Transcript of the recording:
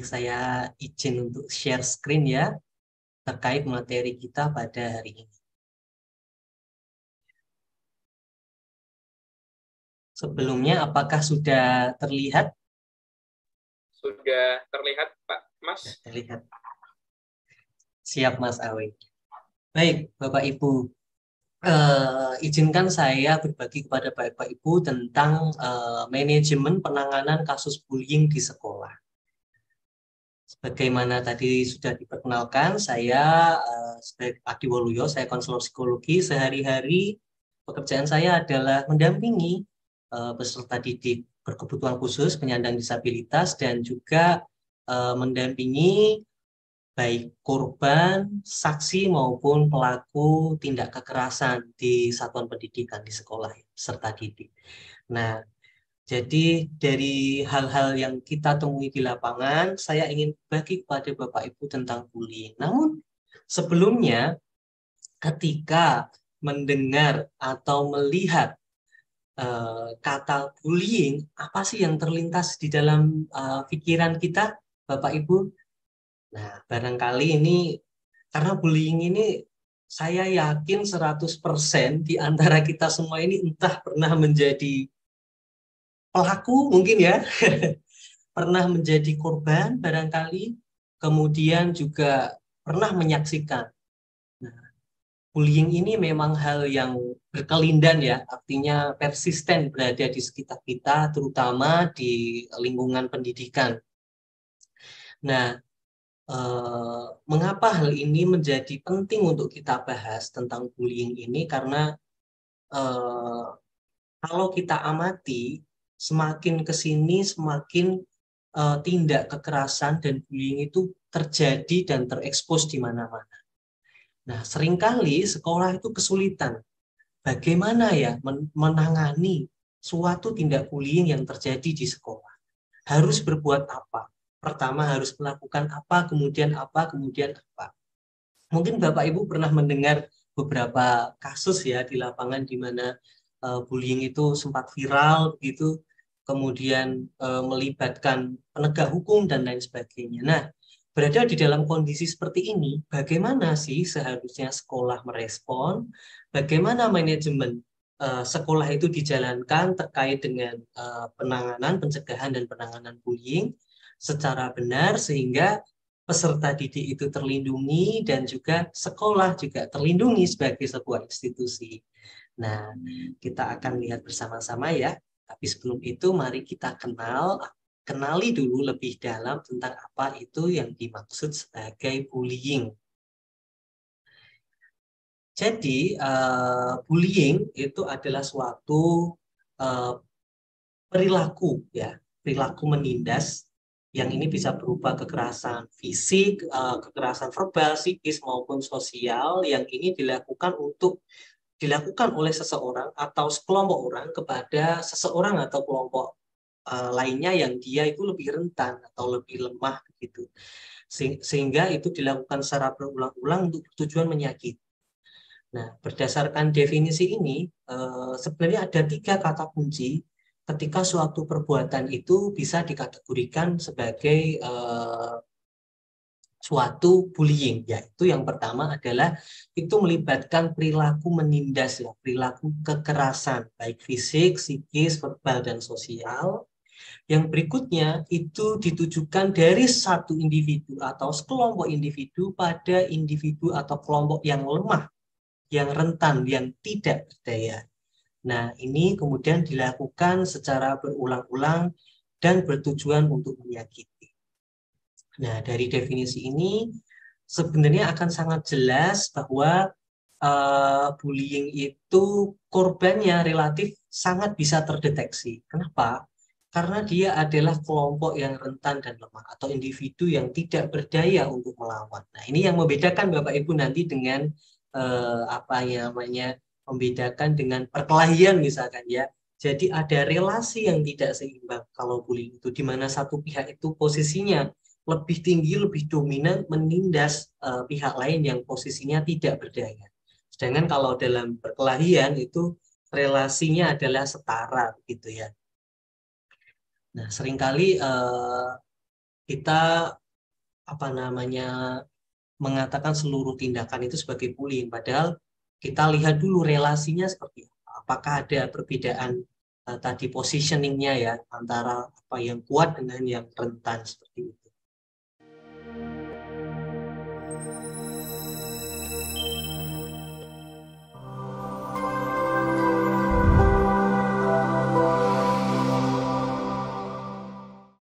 Baik, saya izin untuk share screen ya, terkait materi kita pada hari ini. Sebelumnya, apakah sudah terlihat? Sudah terlihat, Pak Mas? Sudah terlihat. Siap, Mas Awe. Baik, Bapak Ibu. Izinkan saya berbagi kepada Bapak Ibu tentang manajemen penanganan kasus bullying di sekolah. Sebagaimana tadi sudah diperkenalkan, saya sebagai Adi Waluyo, saya konselor psikologi. Sehari-hari pekerjaan saya adalah mendampingi peserta didik berkebutuhan khusus, penyandang disabilitas, dan juga mendampingi baik korban, saksi maupun pelaku tindak kekerasan di satuan pendidikan di sekolah peserta didik. Nah, jadi dari hal-hal yang kita temui di lapangan, saya ingin bagi kepada Bapak Ibu tentang bullying. Namun sebelumnya, ketika mendengar atau melihat kata bullying, apa sih yang terlintas di dalam pikiran kita, Bapak Ibu? Nah, barangkali ini, karena bullying ini saya yakin 100% di antara kita semua ini entah pernah menjadi pelaku mungkin ya, pernah menjadi korban barangkali, kemudian juga pernah menyaksikan. Nah, bullying ini memang hal yang berkelindan ya, artinya persisten berada di sekitar kita, terutama di lingkungan pendidikan. Nah, mengapa hal ini menjadi penting untuk kita bahas tentang bullying ini? Karena eh, kalau kita amati, semakin ke sini semakin tindak kekerasan dan bullying itu terjadi dan terekspos di mana-mana. Nah, seringkali sekolah itu kesulitan. Bagaimana ya menangani suatu tindak bullying yang terjadi di sekolah? Harus berbuat apa? Pertama harus melakukan apa, kemudian apa, kemudian apa. Mungkin Bapak Ibu pernah mendengar beberapa kasus ya di lapangan di mana bullying itu sempat viral gitu, kemudian melibatkan penegak hukum dan lain sebagainya. Nah, berada di dalam kondisi seperti ini, bagaimana sih seharusnya sekolah merespon? Bagaimana manajemen sekolah itu dijalankan terkait dengan penanganan, pencegahan dan penanganan bullying secara benar sehingga peserta didik itu terlindungi dan juga sekolah juga terlindungi sebagai sebuah institusi. Nah, kita akan lihat bersama-sama ya. Tapi sebelum itu mari kita kenali dulu lebih dalam tentang apa itu yang dimaksud sebagai bullying. Jadi, bullying itu adalah suatu uh, perilaku ya, perilaku menindas yang ini bisa berupa kekerasan fisik, kekerasan verbal, psikis maupun sosial yang ini dilakukan oleh seseorang atau sekelompok orang kepada seseorang atau kelompok lainnya yang dia itu lebih rentan atau lebih lemah gitu. Sehingga itu dilakukan secara berulang-ulang untuk tujuan menyakiti. Nah, berdasarkan definisi ini, sebenarnya ada 3 kata kunci ketika suatu perbuatan itu bisa dikategorikan sebagai suatu bullying, yaitu yang pertama adalah itu melibatkan perilaku menindas ya, perilaku kekerasan baik fisik, psikis, verbal dan sosial. Yang berikutnya itu ditujukan dari satu individu atau sekelompok individu pada individu atau kelompok yang lemah, yang rentan, yang tidak berdaya. Nah, ini kemudian dilakukan secara berulang-ulang dan bertujuan untuk menyakiti. Nah, dari definisi ini sebenarnya akan sangat jelas bahwa bullying itu korbannya relatif sangat bisa terdeteksi. Kenapa? Karena dia adalah kelompok yang rentan dan lemah atau individu yang tidak berdaya untuk melawan. Nah, ini yang membedakan Bapak Ibu nanti dengan apa yang namanya membedakan dengan perkelahian misalkan ya. Jadi ada relasi yang tidak seimbang kalau bullying itu di mana satu pihak itu posisinya lebih tinggi, lebih dominan menindas pihak lain yang posisinya tidak berdaya. Sedangkan kalau dalam perkelahian itu relasinya adalah setara gitu ya. Nah, seringkali kita apa namanya mengatakan seluruh tindakan itu sebagai bullying, padahal kita lihat dulu relasinya seperti apa. Apakah ada perbedaan tadi positioningnya ya antara apa yang kuat dengan yang rentan seperti itu.